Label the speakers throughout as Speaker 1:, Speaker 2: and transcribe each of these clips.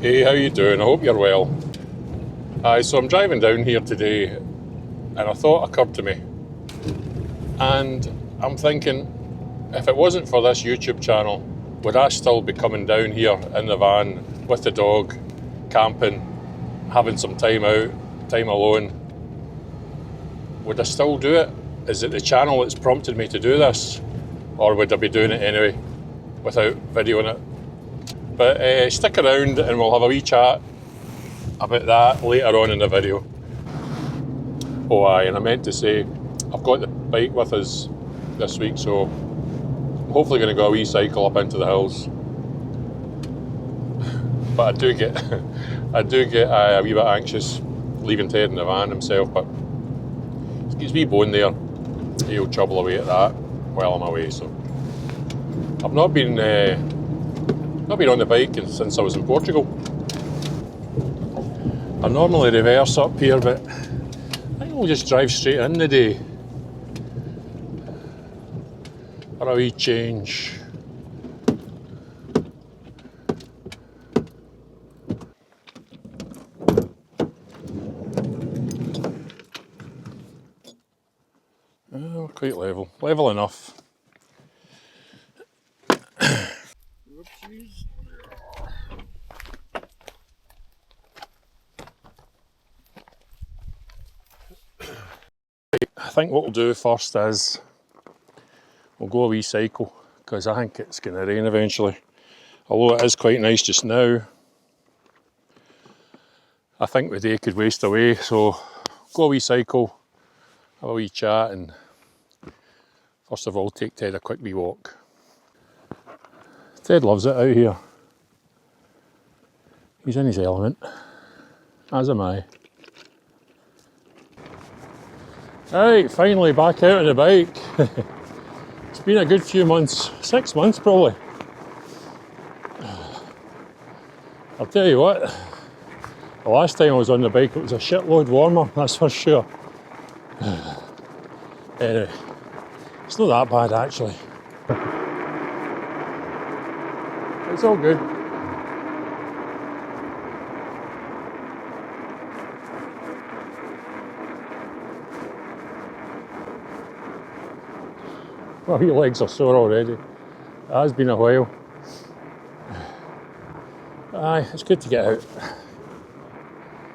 Speaker 1: Hey, how you doing? I hope you're well. So I'm driving down here today and a thought occurred to me. And I'm thinking, if it wasn't for this YouTube channel, would I still be coming down here in the van with the dog, camping, having some time out, time alone? Would I still do it? Is it the channel that's prompted me to do this? Or would I be doing it anyway, without videoing it? But stick around and we'll have a wee chat about that later on in the video. Oh aye, and I meant to say, I've got the bike with us this week, so I'm hopefully going to go a wee cycle up into the hills. But I do get a wee bit anxious leaving Ted in the van himself, but he's wee bone there. He'll trouble away at that while I'm away, so. I've not been on the bike since I was in Portugal. I normally reverse up here, but I think we'll just drive straight in today. For a wee change. Oh, quite level enough. Whoopsies. I think what we'll do first is we'll go a wee cycle, because I think it's going to rain eventually. Although it is quite nice just now, I think the day could waste away, so go a wee cycle, have a wee chat, and first of all take Ted a quick wee walk. Ted loves it out here. He's in his element, as am I. Right, finally back out on the bike. It's been a good few months, 6 months probably. I'll tell you what, the last time I was on the bike it was a shitload warmer, that's for sure. Anyway, it's not that bad actually. It's all good. My wee legs are sore already. It has been a while. Aye, it's good to get out.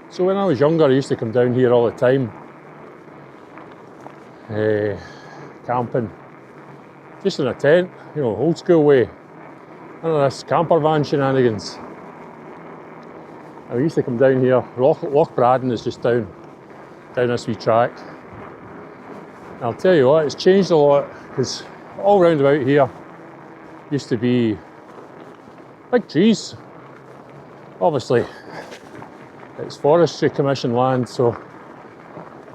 Speaker 1: So when I was younger, I used to come down here all the time. Camping. Just in a tent, you know, old school way. None of this camper van shenanigans. And we used to come down here. Loch Braden is just down this wee track. And I'll tell you what, it's changed a lot, because all round about here used to be big trees. Obviously, it's Forestry Commission land, so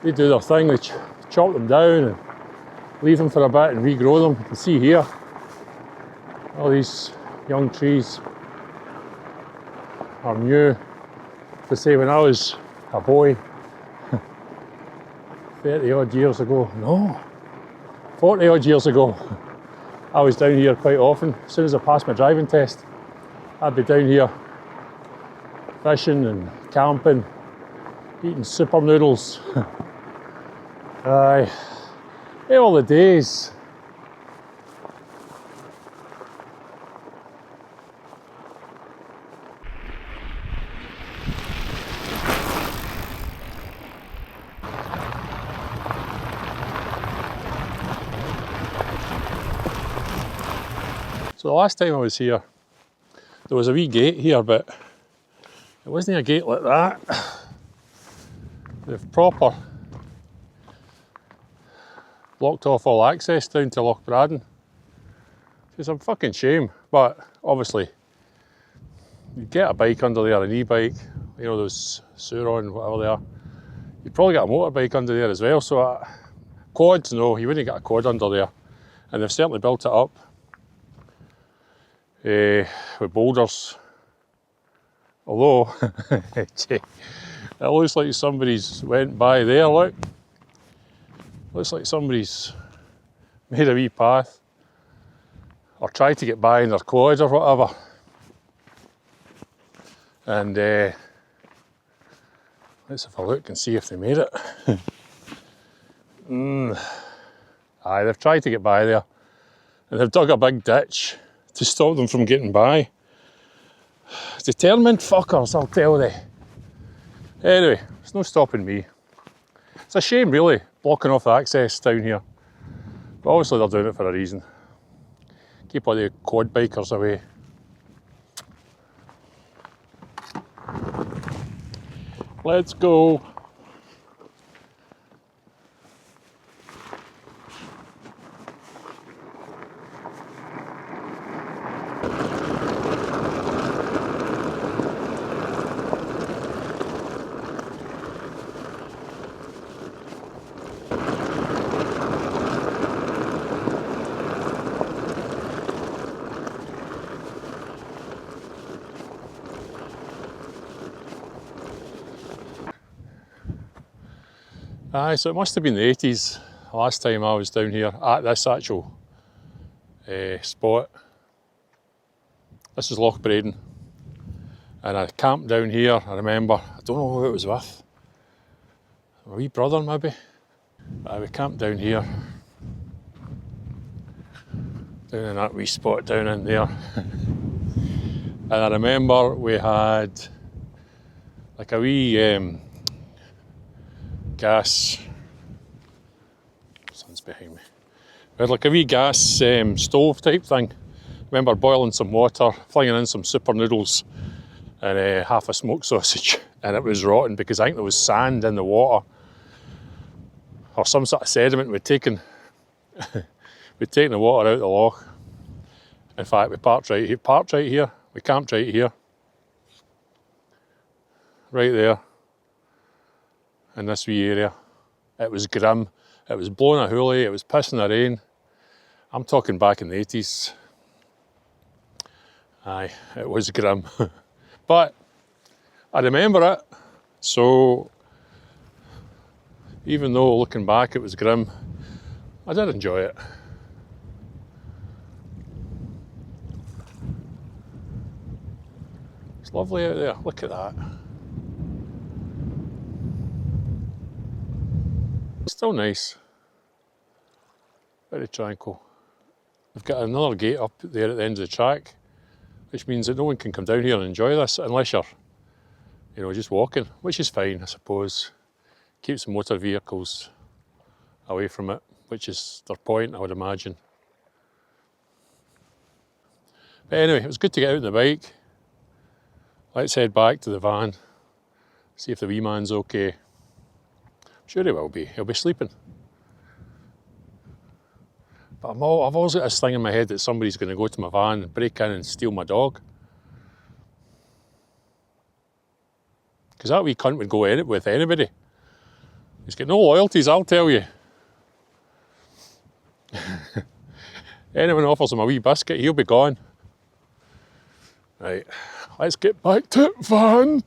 Speaker 1: they do their thing, they chop them down and leave them for a bit and regrow them. You can see here, all these young trees are new. To say, when I was a boy, 30 odd years ago, no, 40 odd years ago, I was down here quite often. As soon as I passed my driving test, I'd be down here fishing and camping, eating super noodles. Aye, all the days. So the last time I was here, there was a wee gate here, but it wasn't a gate like that. They've proper blocked off all access down to Loch Braden. It's a fucking shame, but obviously you'd get a bike under there, an e-bike, you know, those Suron, whatever they are. You'd probably get a motorbike under there as well, so quads, no, you wouldn't get a quad under there. And they've certainly built it up with boulders. Although, it looks like somebody's went by there, look. Looks like somebody's made a wee path, or tried to get by in their quad or whatever. And let's have a look and see if they made it. Aye, they've tried to get by there. And they've dug a big ditch to stop them from getting by. Determined fuckers, I'll tell you. Anyway, it's no stopping me. It's a shame, really, blocking off the access down here. But obviously they're doing it for a reason. Keep all the quad bikers away. Let's go. Aye, so it must have been the 80s, the last time I was down here at this actual spot. This is Loch Braden. And I camped down here, I remember. I don't know who it was with. My wee brother, maybe. We camped down here. Down in that wee spot down in there. And I remember we had like a wee gas, sun's behind me. We had like a wee gas stove type thing. Remember boiling some water, flinging in some super noodles and half a smoked sausage, and it was rotten because I think there was sand in the water or some sort of sediment. We'd taken the water out of the loch. In fact, we parked right here, we camped right here, right there. In this wee area. It was grim. It was blowing a hoolie, it was pissing the rain. I'm talking back in the 80s. Aye, it was grim. But I remember it, so even though looking back it was grim, I did enjoy it. It's lovely out there, look at that. Still nice, very tranquil. We've got another gate up there at the end of the track, which means that no one can come down here and enjoy this unless you're, just walking, which is fine, I suppose. Keeps the motor vehicles away from it, which is their point, I would imagine. But anyway, it was good to get out on the bike. Let's head back to the van, see if the wee man's okay. Sure he will be, he'll be sleeping. But I've always got this thing in my head that somebody's going to go to my van and break in and steal my dog. Because that wee cunt would go in it with anybody. He's got no loyalties, I'll tell you. Anyone offers him a wee biscuit, he'll be gone. Right, let's get back to the van.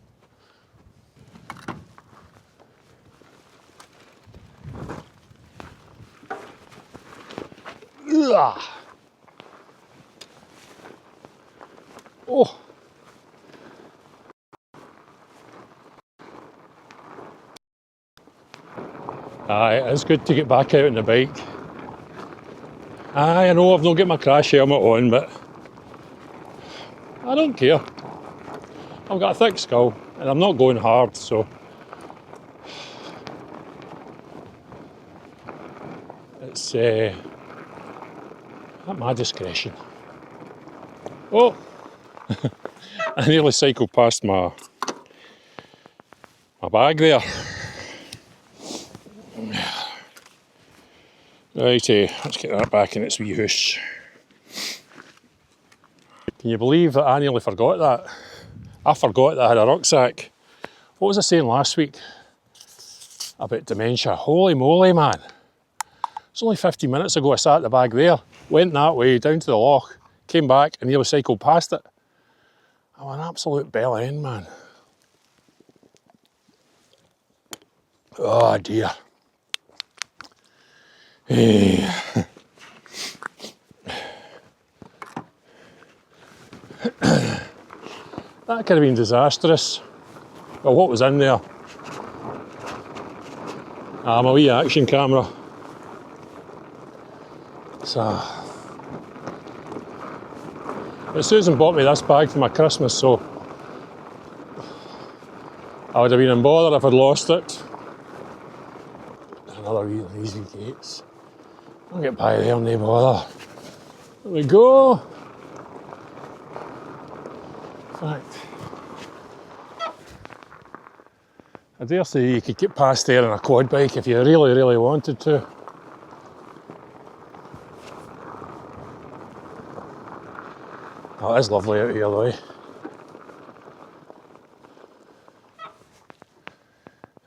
Speaker 1: Ugh. Oh. Aye, it's good to get back out on the bike. Aye, I know I've not got my crash helmet on, but I don't care. I've got a thick skull and I'm not going hard, so it's at my discretion. Oh, I nearly cycled past my bag there. Righty, let's get that back in its wee hoosh. Can you believe that I nearly forgot that? I forgot that I had a rucksack. What was I saying last week about dementia? Holy moly, man. It's only 15 minutes ago I sat the bag there, went that way, down to the loch, came back and nearly cycled past it. I'm an absolute bell end, man. Oh dear. Hey. That That could have been disastrous. Well, what was in there? My wee action camera. So, but Susan bought me this bag for my Christmas, so I would have been in bother if I'd lost it. Another wee lazy gates. I'll get by there, no bother. There we go. In fact, I dare say you could get past there on a quad bike if you really, really wanted to. Oh, it is lovely out here though.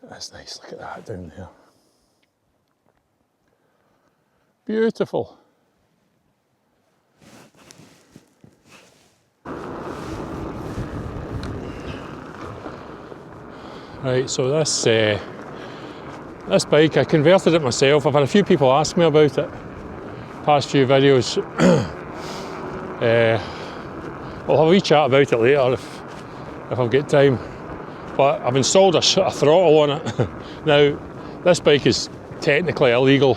Speaker 1: That's nice, look at that down there. Beautiful. Right, so this bike, I converted it myself. I've had a few people ask me about it, past few videos. We'll have a wee chat about it later if I've got time. But I've installed a throttle on it. Now, this bike is technically illegal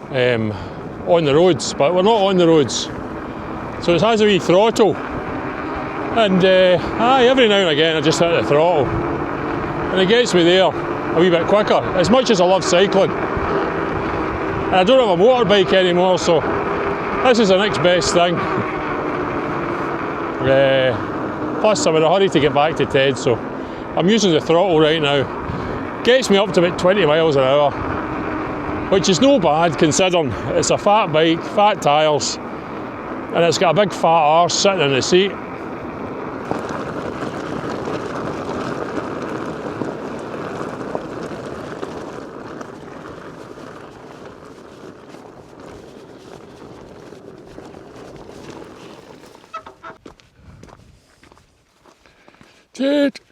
Speaker 1: on the roads, but we're not on the roads. So it has a wee throttle. And every now and again I just hit the throttle. And it gets me there a wee bit quicker, as much as I love cycling. And I don't have a motorbike anymore, so this is the next best thing. Plus I'm in a hurry to get back to Ted, so I'm using the throttle right now. Gets me up to about 20 miles an hour, which is no bad considering it's a fat bike, fat tyres, and it's got a big fat arse sitting in the seat.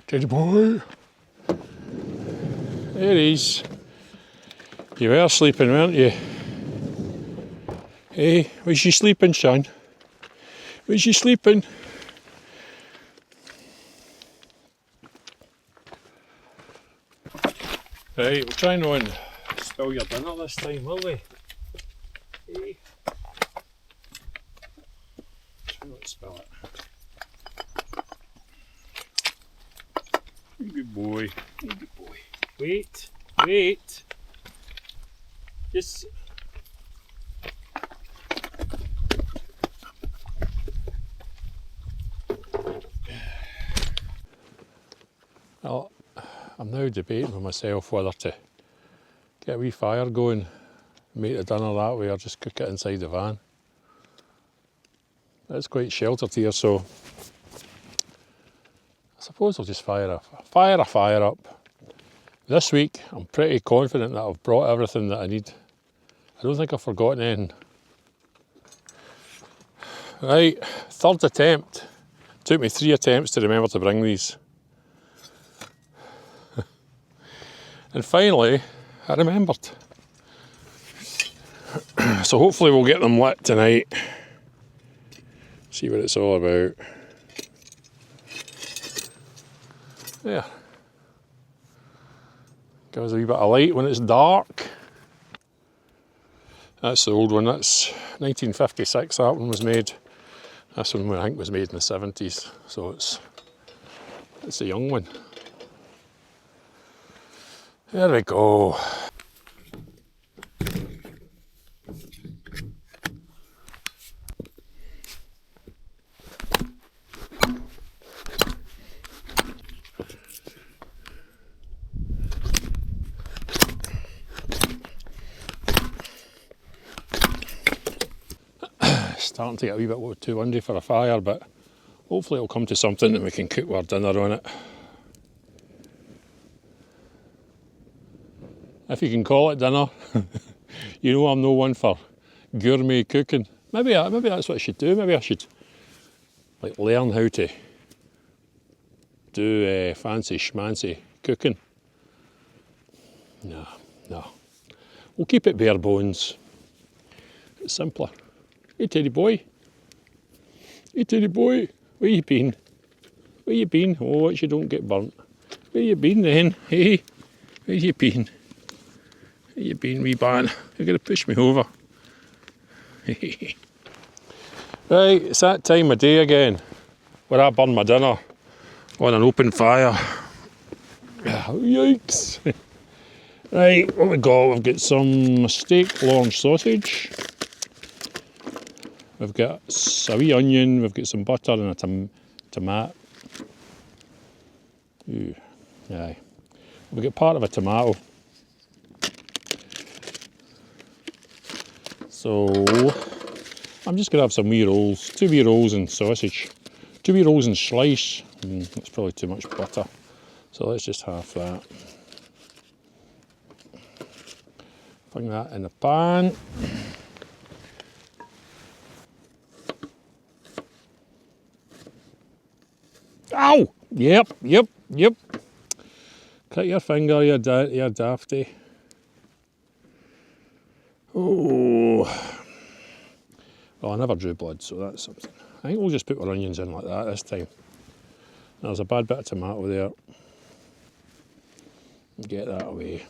Speaker 1: Teddy boy. There he is. You were sleeping, weren't you? Hey, was you sleeping, son? Was you sleeping? Right, we'll try not and spill your dinner this time, will we? Hey. Try not to spill it. Good boy, good boy. Wait, wait. Just. Well, I'm now debating with myself whether to get a wee fire going, make the dinner that way, or just cook it inside the van. It's quite sheltered here, so I suppose I'll just fire a fire up. This week, I'm pretty confident that I've brought everything that I need. I don't think I've forgotten anything. Right, third attempt. Took me 3 attempts to remember to bring these. And finally, I remembered. So hopefully we'll get them lit tonight. See what it's all about. There. Give us a wee bit of light when it's dark. That's the old one, that's 1956 that one was made. This one I think was made in the 70s, so it's a young one. There we go. Starting to get a wee bit too windy for a fire, but hopefully it'll come to something and we can cook our dinner on it. If you can call it dinner. You know I'm no one for gourmet cooking. Maybe that's what I should do. Maybe I should like learn how to do fancy schmancy cooking. No. We'll keep it bare bones. It's simpler. Hey Teddy boy. Hey Teddy boy, where you been? Where you been? Oh, watch you don't get burnt. Where you been then? Hey, where you been? Where you been, wee man? You're going to push me over. Right, it's that time of day again where I burn my dinner on an open fire. Yikes. Right, what we got? We've got some steak lounge sausage. We've got a wee onion, we've got some butter and a tomato. Ooh, aye. We've got part of a tomato. So, I'm just going to have some wee rolls, 2 wee rolls and sausage. 2 wee rolls and slice. That's probably too much butter. So let's just have that. Bring that in the pan. Ow! Yep. Cut your finger, you're dafty. Oh. Well, I never drew blood, so that's something. I think we'll just put our onions in like that this time. There's a bad bit of tomato there. Get that away.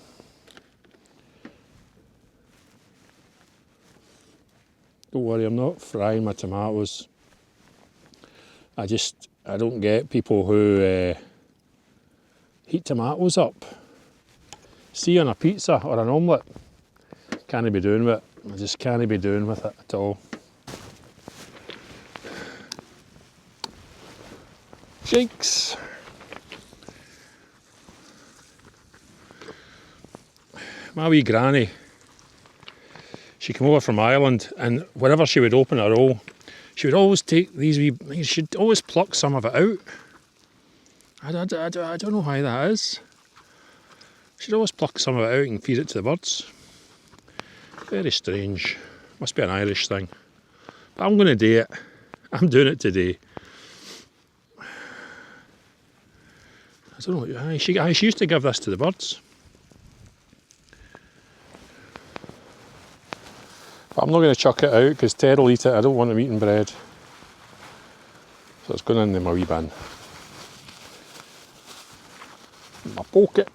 Speaker 1: Don't worry, I'm not frying my tomatoes. I don't get people who heat tomatoes up. See, on a pizza or an omelette, can't be doing with it. I just can't be doing with it at all. Shakes. My wee granny, she came over from Ireland, and whenever she would open a roll, she would always take these wee, she'd always pluck some of it out. I don't know why that is. She'd always pluck some of it out and feed it to the birds. Very strange. Must be an Irish thing. But I'm going to do it. I'm doing it today. I don't know. She used to give this to the birds. But I'm not going to chuck it out because Ted will eat it. I don't want him eating bread. So it's going in my wee bin. In my pocket.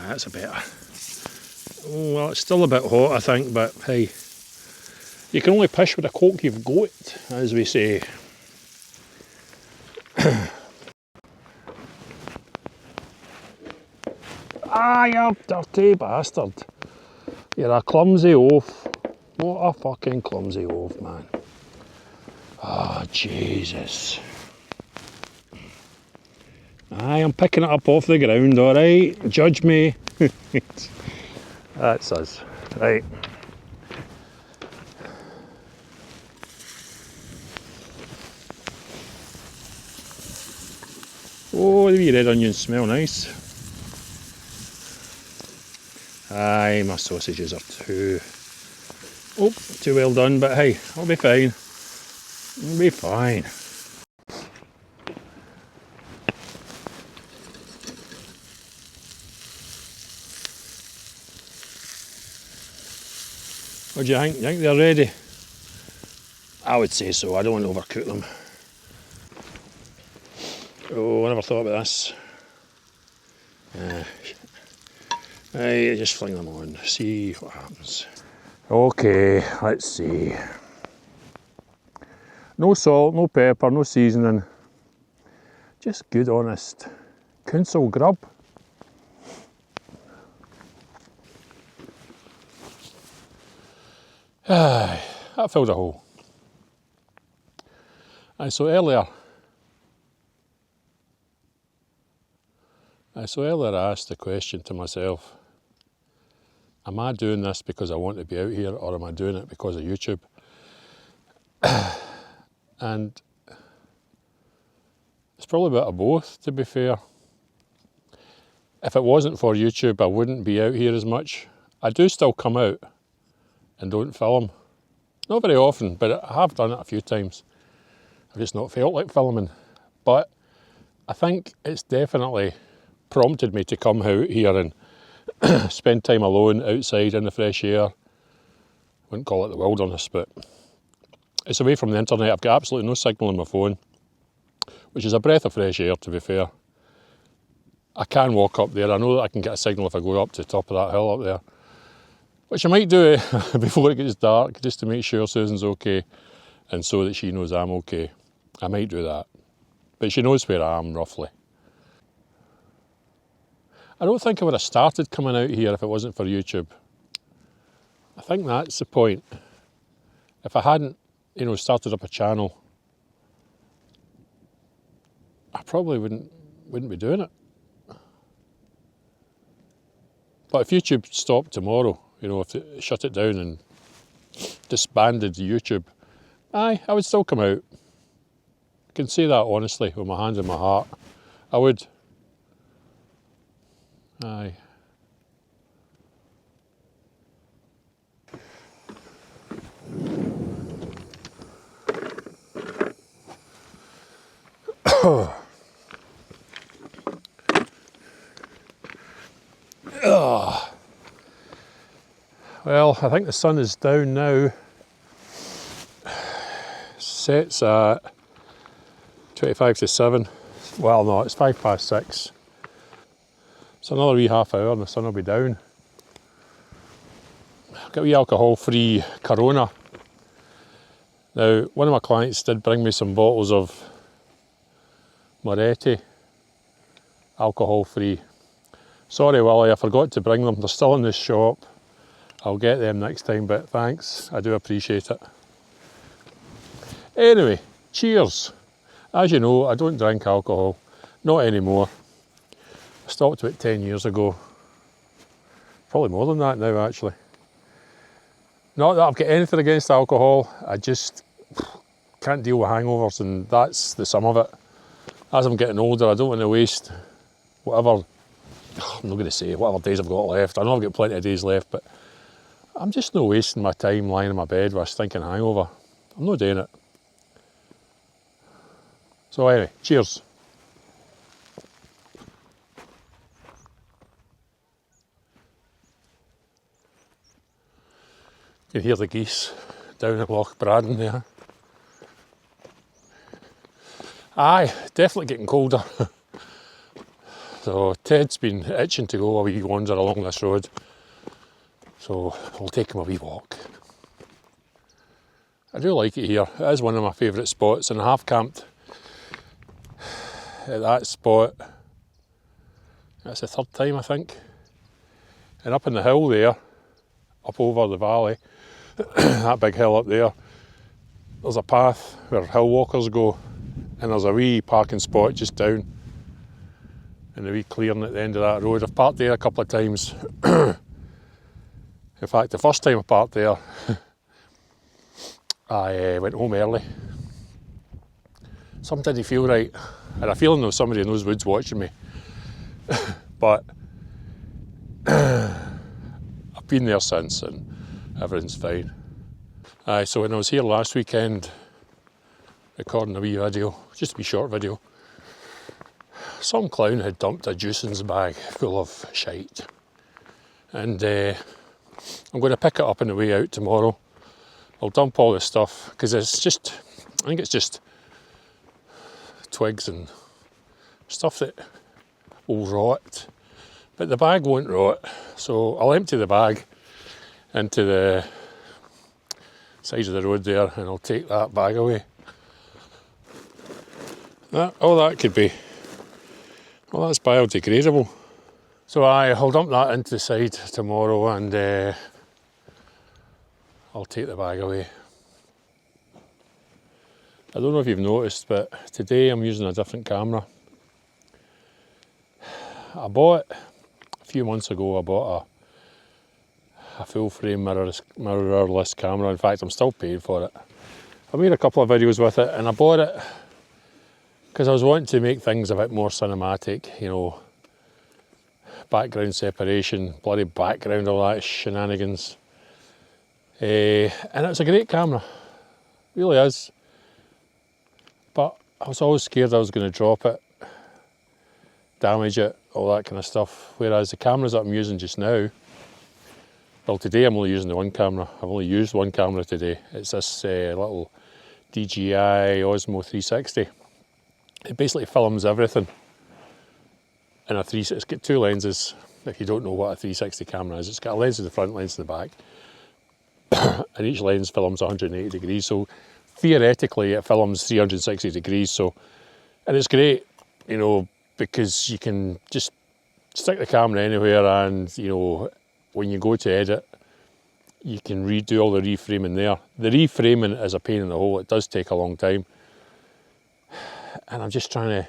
Speaker 1: That's a better. Oh, well, it's still a bit hot, I think, but hey, you can only push with the coke you've got, as we say. Ah, you dirty bastard. You're a clumsy oaf. What a fucking clumsy oaf, man. Ah, Jesus. Aye, I'm picking it up off the ground, alright? Judge me. That's us. Right. Oh, the wee red onions smell nice. Aye, my sausages are too well done, but hey, I'll be fine. I'll be fine. What do you think? You think they're ready? I would say so. I don't want to overcook them. Oh, I never thought about this. Right, just fling them on. See what happens. Okay, let's see. No salt, no pepper, no seasoning. Just good, honest council grub. Aye, that filled a hole. Aye, so earlier I asked the question to myself, am I doing this because I want to be out here, or am I doing it because of YouTube? And it's probably a bit of both, to be fair. If it wasn't for YouTube, I wouldn't be out here as much. I do still come out and don't film. Not very often, but I have done it a few times. I've just not felt like filming. But I think it's definitely prompted me to come out here and spend time alone outside in the fresh air. Wouldn't call it the wilderness, but It's away from the internet. I've got absolutely no signal on my phone, which is a breath of fresh air, to be fair. I can walk up there. I know that I can get a signal if I go up to the top of that hill up there, which I might do before it gets dark, just to make sure Susan's okay and so that she knows I'm okay. I might do that. But she knows where I am, roughly. I don't think I would have started coming out here if it wasn't for YouTube. I think that's the point. If I hadn't, started up a channel, I probably wouldn't be doing it. But if YouTube stopped tomorrow, if it shut it down and disbanded YouTube, I would still come out. I can say that honestly, with my hand on my heart. I would. Aye. Well, I think the sun is down now. Sets at 25 to 7. Well, no, it's 6:05. It's another wee half hour and the sun will be down. I've got a wee alcohol-free Corona. Now, one of my clients did bring me some bottles of Moretti, alcohol-free. Sorry, Willie, I forgot to bring them. They're still in the shop. I'll get them next time, but thanks. I do appreciate it. Anyway, cheers. As you know, I don't drink alcohol. Not anymore. I stopped about 10 years ago. Probably more than that now, actually. Not that I've got anything against alcohol. I just can't deal with hangovers, and that's the sum of it. As I'm getting older, I don't want to waste whatever, I'm not going to say whatever days I've got left. I know I've got plenty of days left, but I'm just not wasting my time lying in my bed with a stinking hangover. I'm not doing it. So anyway, cheers. You can hear the geese down at Loch Braden there. Aye, definitely getting colder. So Ted's been itching to go a wee wander along this road. So I'll take him a wee walk. I do like it here. It is one of my favourite spots, and I have camped at that spot. That's the third time, I think. And up in the hill there, up over the valley, that big hill up there, there's a path where hill walkers go, and there's a wee parking spot just down, and a wee clearing at the end of that road. I've parked there a couple of times. In fact, the first time I parked there, I went home early. Something didn't feel right. I had a feeling there was somebody in those woods watching me. But I've been there since and everything's fine. So when I was here last weekend, recording a wee video, just a wee short video, some clown had dumped a juicings bag full of shite. And I'm going to pick it up on the way out tomorrow. I'll dump all the stuff, because I think it's just twigs and stuff that will rot. But the bag won't rot, so I'll empty the bag into the side of the road there, and I'll take that bag away. All that could be, well, that's biodegradable. So I'll dump that into the side tomorrow, and I'll take the bag away. I don't know if you've noticed, but today I'm using a different camera. I bought, a few months ago, I bought a full frame mirrorless camera. In fact, I'm still paying for it. I made a couple of videos with it, and I bought it because I was wanting to make things a bit more cinematic, background separation, bloody background, all that shenanigans. And it's a great camera, it really is. But I was always scared I was going to drop it, damage it, all that kind of stuff. Whereas the cameras that I'm using just now, well, today I'm only using the one camera. I've only used one camera today. It's this little DJI Osmo 360. It basically films everything in a 360. It's got two lenses. If you don't know what a 360 camera is, it's got a lens in the front, lens in the back, and each lens films 180 degrees. So theoretically, it films 360 degrees. So, and it's great, you know, because you can just stick the camera anywhere, and you know, when you go to edit, you can redo all the reframing there. The reframing is a pain in the hole. It does take a long time, and I'm just trying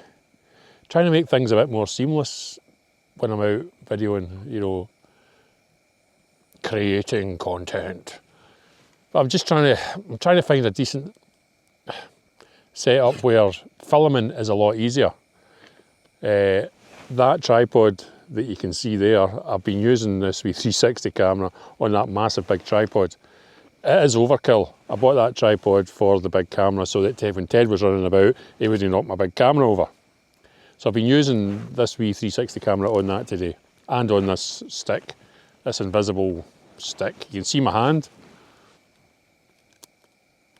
Speaker 1: to make things a bit more seamless when I'm out videoing, you know, creating content. But I'm trying to find a decent setup where filming is a lot easier. That tripod that you can see there, I've been using this wee 360 camera on that massive big tripod. It is overkill. I bought that tripod for the big camera so that when Ted was running about, he wouldn't knock my big camera over. So I've been using this wee 360 camera on that today, and on this stick, this invisible stick. You can see my hand,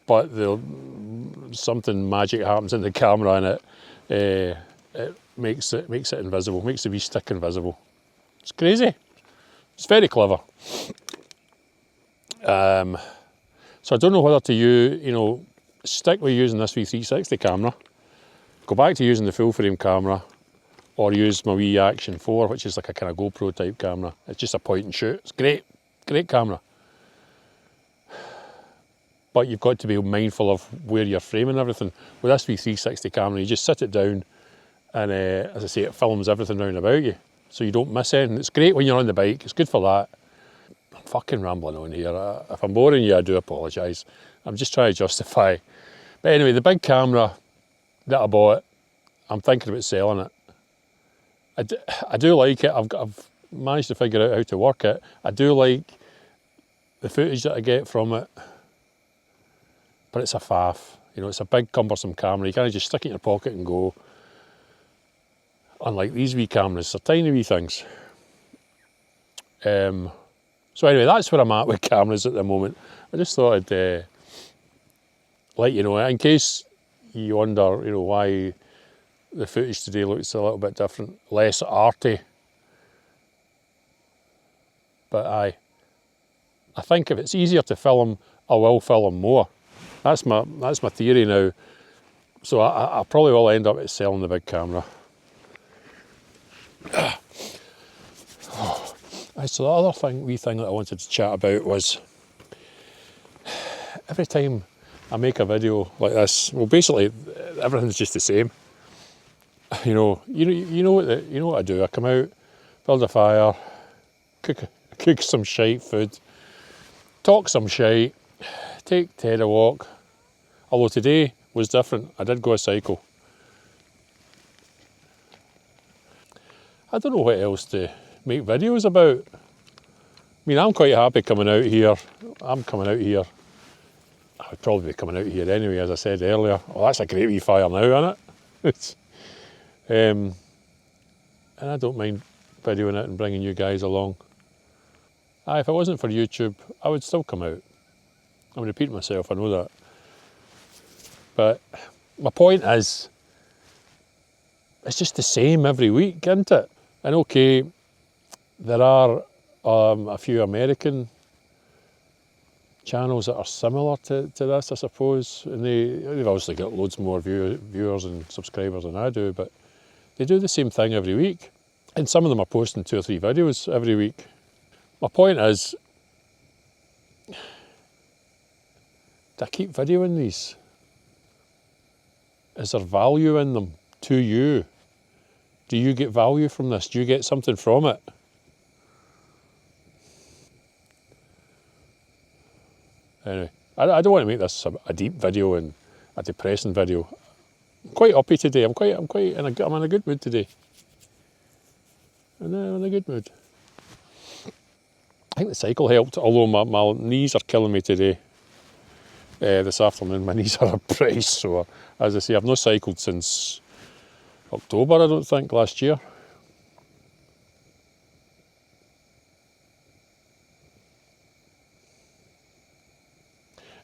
Speaker 1: but something magic happens in the camera, and it makes it invisible, makes the wee stick invisible. It's crazy. It's very clever. So I don't know whether to stick with using this wee 360 camera, go back to using the full frame camera, or use my wee Action 4, which is like a kind of GoPro type camera. It's just a point and shoot. It's great camera. But you've got to be mindful of where you're framing everything. With this wee 360 camera, you just sit it down, and as I say, it films everything round about you, so you don't miss anything. It's great when you're on the bike. It's good for that. I'm fucking rambling on here. If I'm boring you, I do apologise. I'm just trying to justify. But anyway, the big camera that I bought, I'm thinking about selling it. I do like it. I've managed to figure out how to work it. I do like the footage that I get from it, but it's a faff. You know, it's a big cumbersome camera. You can't just stick it in your pocket and go. Unlike these wee cameras, they're tiny wee things. So anyway, that's where I'm at with cameras at the moment. I just thought I'd let you know, in case you wonder, you know, why the footage today looks a little bit different, less arty. But I think if it's easier to film, I will film more. That's my theory now. So I probably will end up selling the big camera. So the other wee thing that I wanted to chat about was, every time I make a video like this, well, basically everything's just the same. You know what I do. I come out, build a fire, cook some shite food, talk some shite, take Ted a walk. Although today was different. I did go a cycle. I don't know what else to make videos about. I mean, I'm quite happy coming out here. I'm coming out here. I would probably be coming out here anyway, as I said earlier. Oh, that's a great wee fire now, isn't it? And I don't mind videoing it and bringing you guys along. If it wasn't for YouTube, I would still come out. I'm repeating myself, I know that. But my point is, it's just the same every week, isn't it? And okay, there are a few American channels that are similar to this, I suppose, and they've obviously got loads more viewers and subscribers than I do, but they do the same thing every week, and some of them are posting 2 or 3 videos every week. My point is, do I keep videoing these? Is there value in them to you? Do you get value from this? Do you get something from it? Anyway, I don't want to make this a deep video and a depressing video. I'm quite uppy today. I'm in a good mood today. I'm in a good mood. I think the cycle helped, although my knees are killing me today. This afternoon, my knees are pretty sore. As I say, I've not cycled since October, I don't think, last year.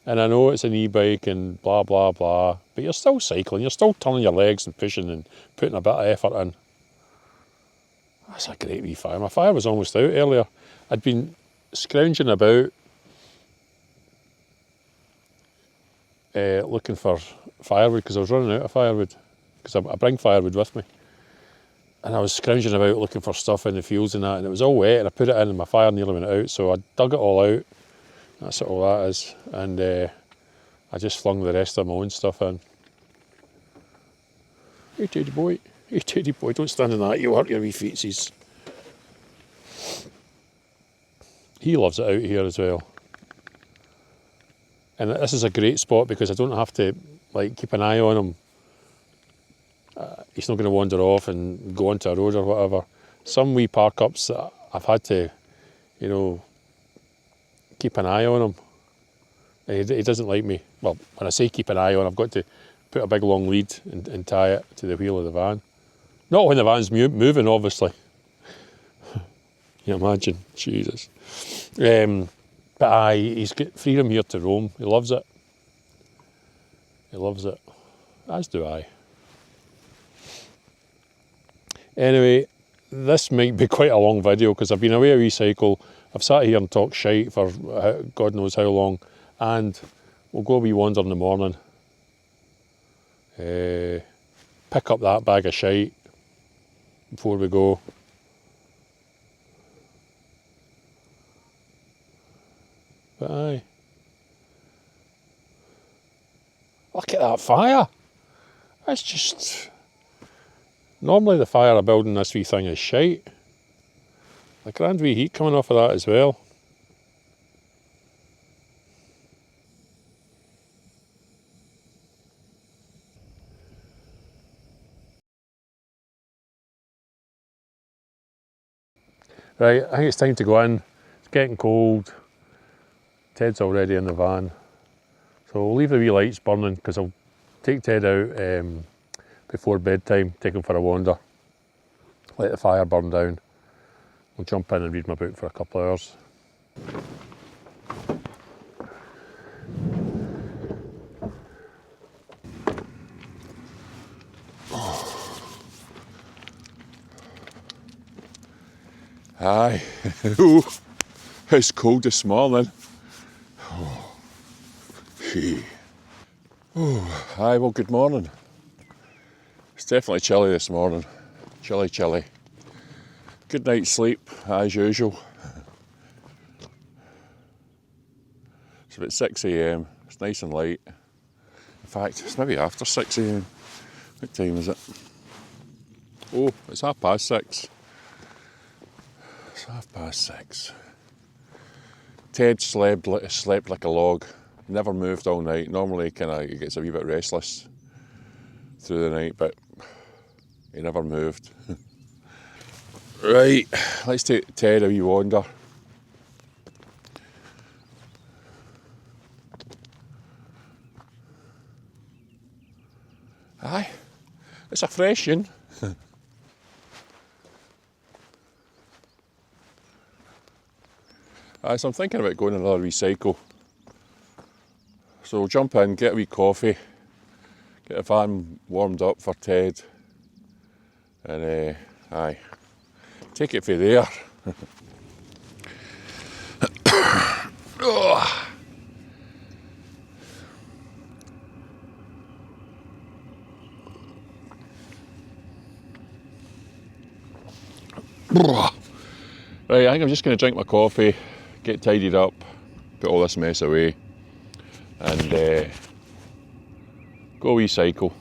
Speaker 1: And I know it's an e-bike and blah, blah, blah, but you're still cycling. You're still turning your legs and pushing and putting a bit of effort in. That's a great wee fire. My fire was almost out earlier. I'd been scrounging about looking for firewood because I was running out of firewood, because I bring firewood with me. And I was scrounging about looking for stuff in the fields and that, and it was all wet, and I put it in and my fire nearly went out, so I dug it all out. That's what all that is. And I just flung the rest of my own stuff in. Hey Teddy boy, don't stand in that, you'll hurt your wee feetsies. He loves it out here as well. And this is a great spot because I don't have to like keep an eye on him. He's not going to wander off and go onto a road or whatever. Some wee park ups that I've had to, you know, keep an eye on him. He doesn't like me. Well, when I say keep an eye on, I've got to put a big long lead and tie it to the wheel of the van. Not when the van's moving, obviously. You imagine, Jesus. But aye, he's got freedom here to roam. He loves it. He loves it. As do I. Anyway, this might be quite a long video because I've been away a wee cycle. I've sat here and talked shite for God knows how long, and we'll go a wee wander in the morning. Pick up that bag of shite before we go. But aye. Look at that fire. That's just... Normally the fire I build in this wee thing is shite. A grand wee heat coming off of that as well. Right, I think it's time to go in. It's getting cold. Ted's already in the van. So we'll leave the wee lights burning because I'll take Ted out before bedtime, take him for a wander. Let the fire burn down. We'll jump in and read my book for a couple of hours. Aye, ooh, it's cold this morning. Oh, aye, well, good morning. It's definitely chilly this morning. Chilly, chilly. Good night's sleep, as usual. It's about 6 AM. It's nice and light. In fact, it's maybe after 6 AM. What time is it? Oh, it's 6:30. It's 6:30. Ted slept like a log. Never moved all night. Normally he gets a wee bit restless through the night, but he never moved. Right, let's take Ted a wee wander. Aye, it's a fresh one. Aye, so I'm thinking about going another wee cycle. So we'll jump in, get a wee coffee, get the van warmed up for Ted, and aye, take it from there. Right, I think I'm just going to drink my coffee, get tidied up, put all this mess away, and go a wee cycle.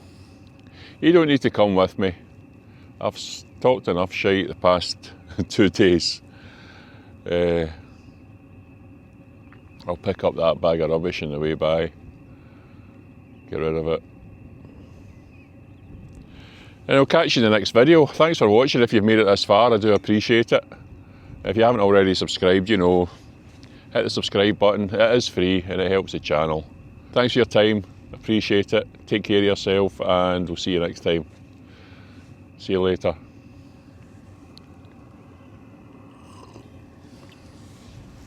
Speaker 1: You don't need to come with me. I've talked enough shite the past 2 days. I'll pick up that bag of rubbish on the way by, get rid of it. And I'll catch you in the next video. Thanks for watching. If you've made it this far, I do appreciate it. If you haven't already subscribed, you know, hit the subscribe button. It is free and it helps the channel. Thanks for your time. Appreciate it. Take care of yourself and we'll see you next time. See you later.